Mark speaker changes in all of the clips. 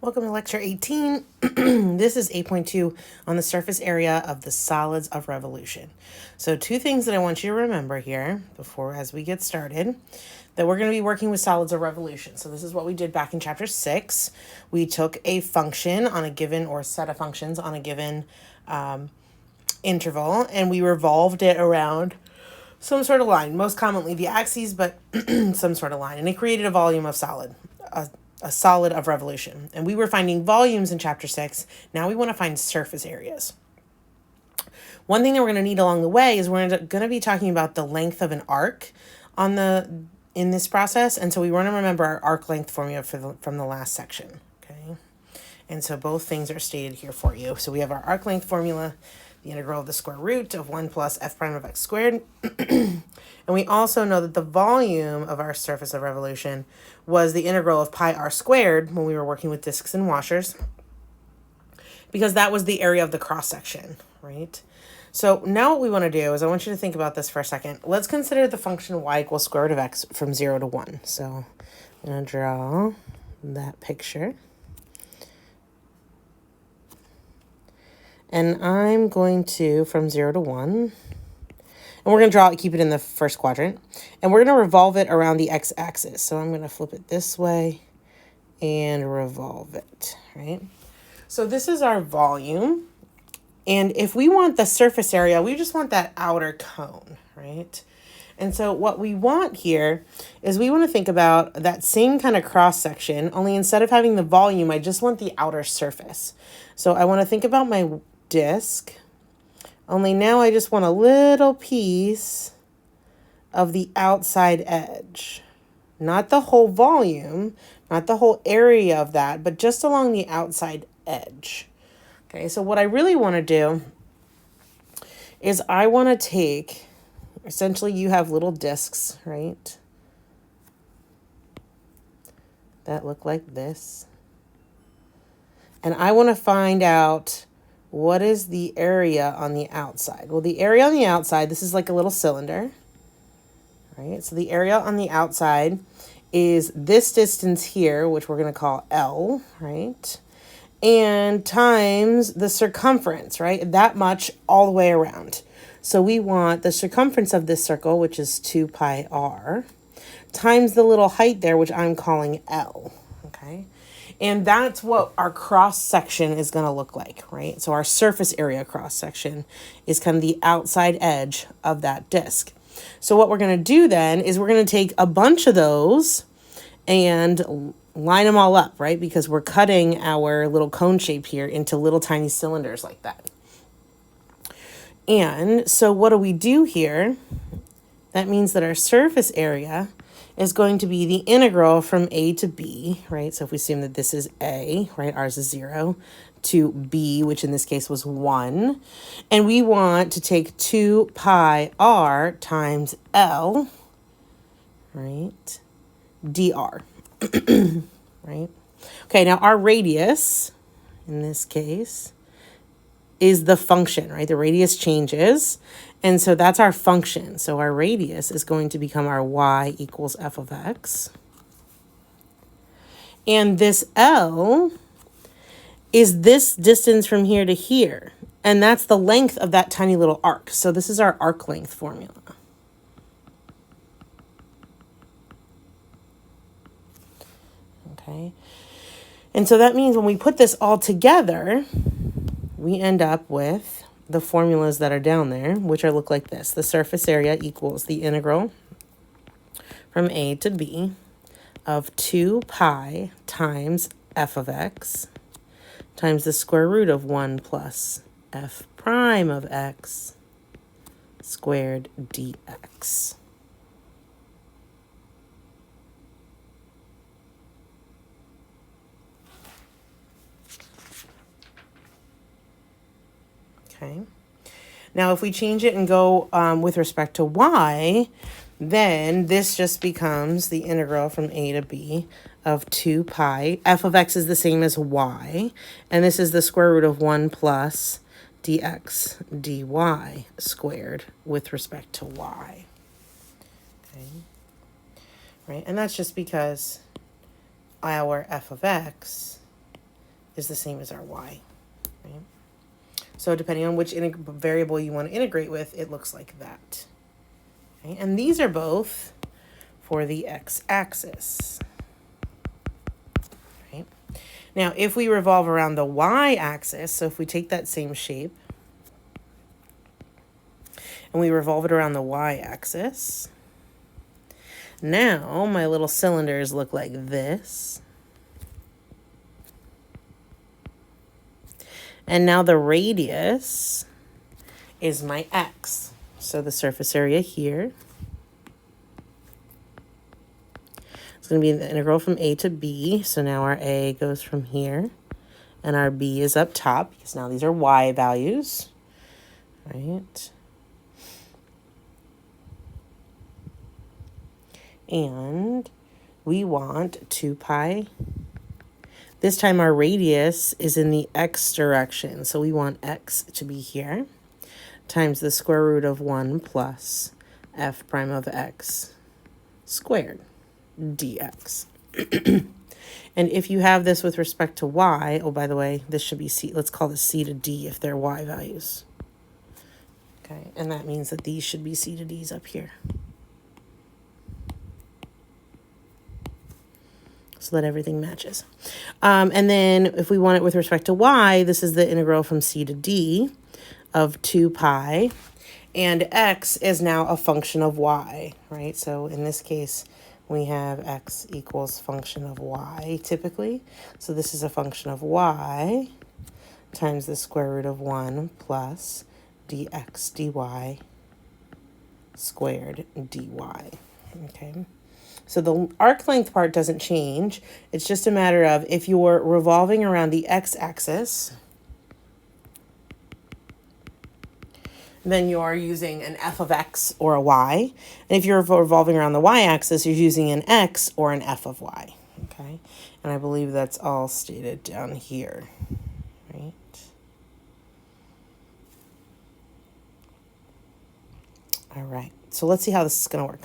Speaker 1: Welcome to lecture 18. This is 8.2 on the surface area of the solids of revolution. So two things that I want you to remember here as we get started, that we're going to be working with solids of revolution. So this is what we did back in chapter 6. We took a function on a given, or set of functions on a given interval, and we revolved it around some sort of line, most commonly the axes, but some sort of line, and it created a volume of solid, a solid of revolution. And we were finding volumes in chapter 6. Now we want to find surface areas. One thing that we're going to need along the way is we're going to be talking about the length of an arc in this process. And so we want to remember our arc length formula from the last section. Okay. And so both things are stated here for you. So we have our arc length formula, the integral of the square root of 1 plus f prime of x squared. And we also know that the volume of our surface of revolution was the integral of pi r squared when we were working with discs and washers, because that was the area of the cross section, right? So now what we want to do is I want you to think about this for a second. Let's consider the function y equals square root of x from 0 to 1. So I'm going to draw that picture. And I'm going to, from 0 to 1, and we're going to keep it in the first quadrant, and we're going to revolve it around the x-axis. So I'm going to flip it this way and revolve it, right? So this is our volume. And if we want the surface area, we just want that outer cone, right? And so what we want here is we want to think about that same kind of cross section, only instead of having the volume, I just want the outer surface. So I want to think about my disc, only now I just want a little piece of the outside edge. Not the whole volume, not the whole area of that, but just along the outside edge. Okay, so what I really want to do is I want to take, essentially you have little discs, right? That look like this. And I want to find out what is the area on the outside. Well, the area on the outside, this is like a little cylinder, right? So the area on the outside is this distance here, which we're going to call L, right? And times the circumference, right? That much all the way around. So we want the circumference of this circle, which is 2 pi r, times the little height there, which I'm calling L, okay? And that's what our cross section is going to look like, right? So our surface area cross section is kind of the outside edge of that disc. So what we're going to do then is we're going to take a bunch of those and line them all up, right? Because we're cutting our little cone shape here into little tiny cylinders like that. And so what do we do here? That means that our surface area is going to be the integral from a to b, right? So if we assume that this is a, right, ours is 0, to b, which in this case was 1. And we want to take 2 pi r times L, right, dr, right? Okay, now our radius, in this case, is the function, right? The radius changes, and so that's our function. So our radius is going to become our y equals f of x. And this L is this distance from here to here, and that's the length of that tiny little arc. So this is our arc length formula. Okay, and so that means when we put this all together, we end up with the formulas that are down there, which look like this. The surface area equals the integral from a to b of 2 pi times f of x times the square root of 1 plus f prime of x squared dx. Okay. Now, if we change it and go with respect to y, then this just becomes the integral from a to b of 2 pi. F of x is the same as y, and this is the square root of 1 plus dx dy squared with respect to y. Okay. Right, and that's just because our f of x is the same as our y. Right? So depending on which variable you want to integrate with, it looks like that. Okay? And these are both for the x-axis. Right? Now, if we revolve around the y-axis, so if we take that same shape and we revolve it around the y-axis, now my little cylinders look like this. And now the radius is my x. So the surface area here is going to be the integral from a to b. So now our a goes from here, and our b is up top, because now these are y values, right? And we want 2 pi. This time our radius is in the x direction, so we want x to be here, times the square root of 1 plus f prime of x squared dx. And if you have this with respect to y, oh, by the way, this should be c. Let's call this c to d if they're y values. Okay, and that means that these should be c to d's up here. So that everything matches. And then if we want it with respect to y, this is the integral from c to d of 2 pi. And x is now a function of y, right? So in this case, we have x equals function of y typically. So this is a function of y times the square root of 1 plus dx dy squared dy. Okay. So the arc length part doesn't change. It's just a matter of if you're revolving around the x-axis, then you're using an f of x or a y. And if you're revolving around the y-axis, you're using an x or an f of y. Okay? And I believe that's all stated down here. Right? All right. So let's see how this is going to work.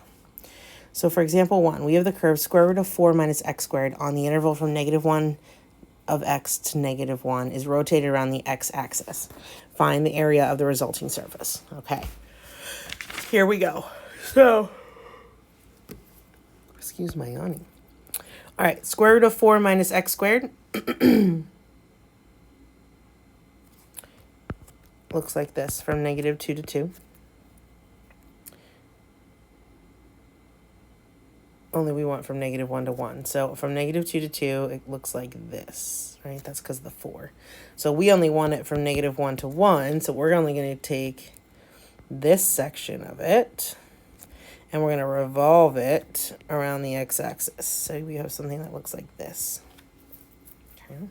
Speaker 1: So for example 1, we have the curve square root of 4 minus x squared on the interval from -1 of x to -1 is rotated around the x-axis. Find the area of the resulting surface. Okay, here we go. So, excuse my yawning. All right, square root of 4 minus x squared looks like this from -2 to 2. Only we want from -1 to 1. So from -2 to 2, it looks like this, right? That's because of the 4. So we only want it from -1 to 1. So we're only going to take this section of it, and we're going to revolve it around the x-axis. So we have something that looks like this. Okay.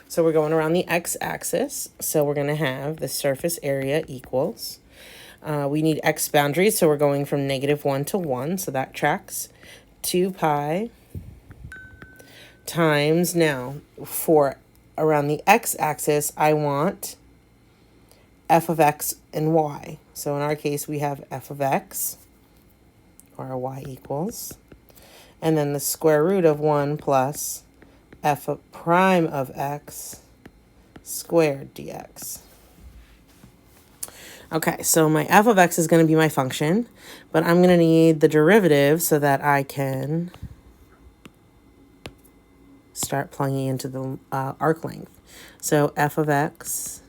Speaker 1: So we're going around the x-axis. So we're going to have the surface area equals. We need x boundaries, so we're going from -1 to 1, so that tracks. 2 pi times, now, for around the x-axis, I want f of x and y. So in our case, we have f of x, or y equals, and then the square root of 1 plus f of prime of x squared dx. Okay, so my f of x is going to be my function, but I'm going to need the derivative so that I can start plugging into the arc length. So f of x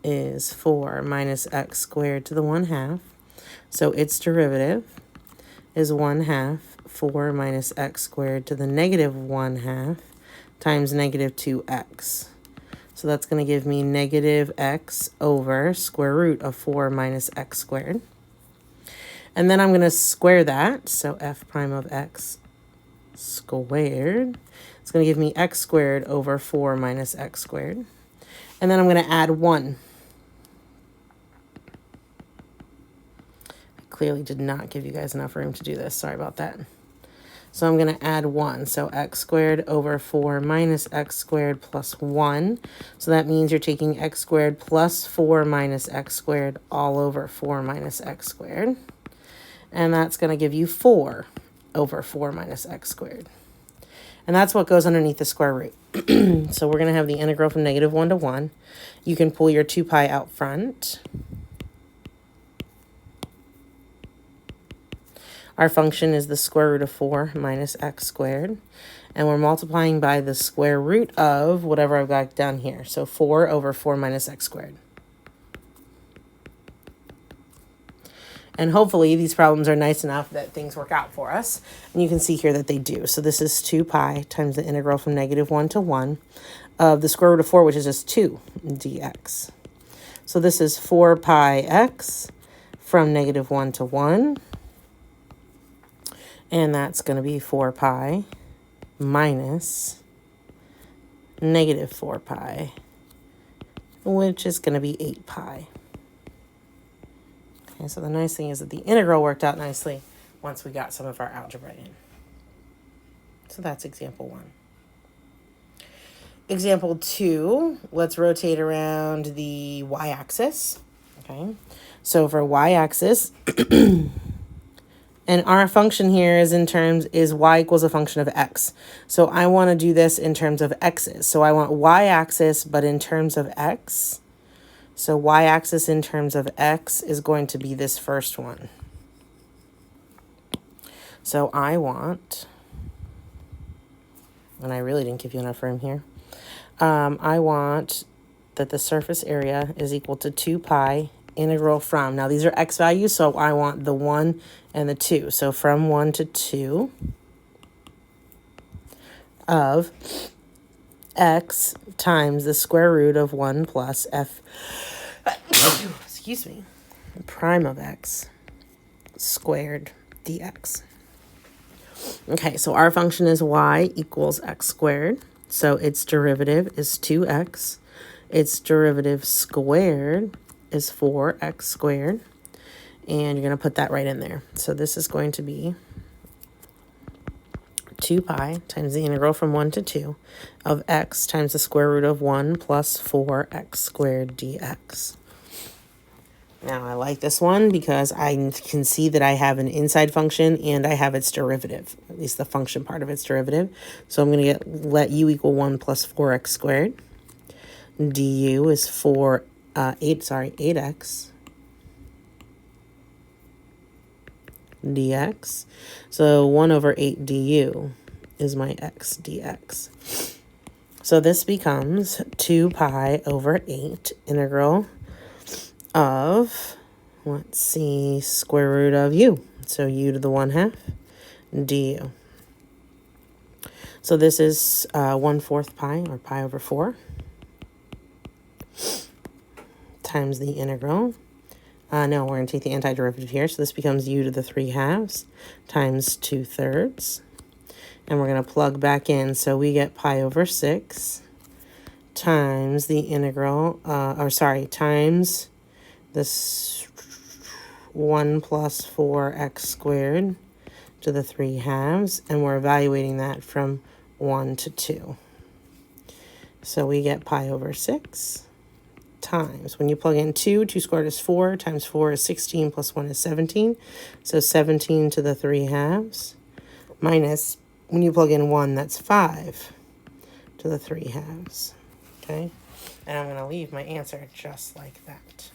Speaker 1: is 4 minus x squared to the 1/2. So its derivative is 1/2 4 minus x squared to the -1/2 times -2x. So that's going to give me -x over square root of 4 minus x squared. And then I'm going to square that. So f prime of x squared. It's going to give me x squared over 4 minus x squared. And then I'm going to add 1. I clearly did not give you guys enough room to do this. Sorry about that. So I'm going to add 1. So x squared over 4 minus x squared plus 1. So that means you're taking x squared plus 4 minus x squared all over 4 minus x squared. And that's going to give you 4 over 4 minus x squared. And that's what goes underneath the square root. So we're going to have the integral from -1 to 1. You can pull your 2 pi out front. Our function is the square root of 4 minus x squared. And we're multiplying by the square root of whatever I've got down here. So 4 over 4 minus x squared. And hopefully these problems are nice enough that things work out for us. And you can see here that they do. So this is 2 pi times the integral from -1 to 1 of the square root of 4, which is just 2 dx. So this is 4 pi x from -1 to 1. And that's going to be 4 pi minus -4 pi, which is going to be 8 pi. Okay, so the nice thing is that the integral worked out nicely once we got some of our algebra in. So that's example 1. Example 2, let's rotate around the y-axis. Okay, so for y-axis, and our function here is y equals a function of x. So I want to do this in terms of x's. So I want y-axis, but in terms of x. So y-axis in terms of x is going to be this first one. So I want, and I really didn't give you enough room here. I want that the surface area is equal to 2 pi integral from, now these are x values, so I want the 1 and the 2. So from 1 to 2 of x times the square root of 1 plus f, excuse me, prime of x squared dx. Okay, so our function is y equals x squared. So its derivative is 2x. Its derivative squared is 4x squared. And you're going to put that right in there. So this is going to be 2 pi times the integral from 1 to 2 of x times the square root of 1 plus 4x squared dx. Now, I like this one because I can see that I have an inside function and I have its derivative, at least the function part of its derivative. So I'm going to let u equal 1 plus 4x squared. Du is 8x dx. So 1 over 8 du is my x dx. So this becomes 2 pi over 8 integral of, let's see, square root of u. So u to the 1/2 du. So this is 1/4 pi, or pi over 4, times the integral. No, we're going to take the antiderivative here. So this becomes u to the 3/2 times 2/3. And we're going to plug back in. So we get pi over 6 times the integral, times this 1 plus 4x squared to the 3/2. And we're evaluating that from 1 to 2. So we get pi over 6 times, when you plug in 2 squared is 4, times 4 is 16, plus 1 is 17. So 17 to the 3/2 minus, when you plug in 1, that's 5 to the 3/2. Okay, and I'm going to leave my answer just like that.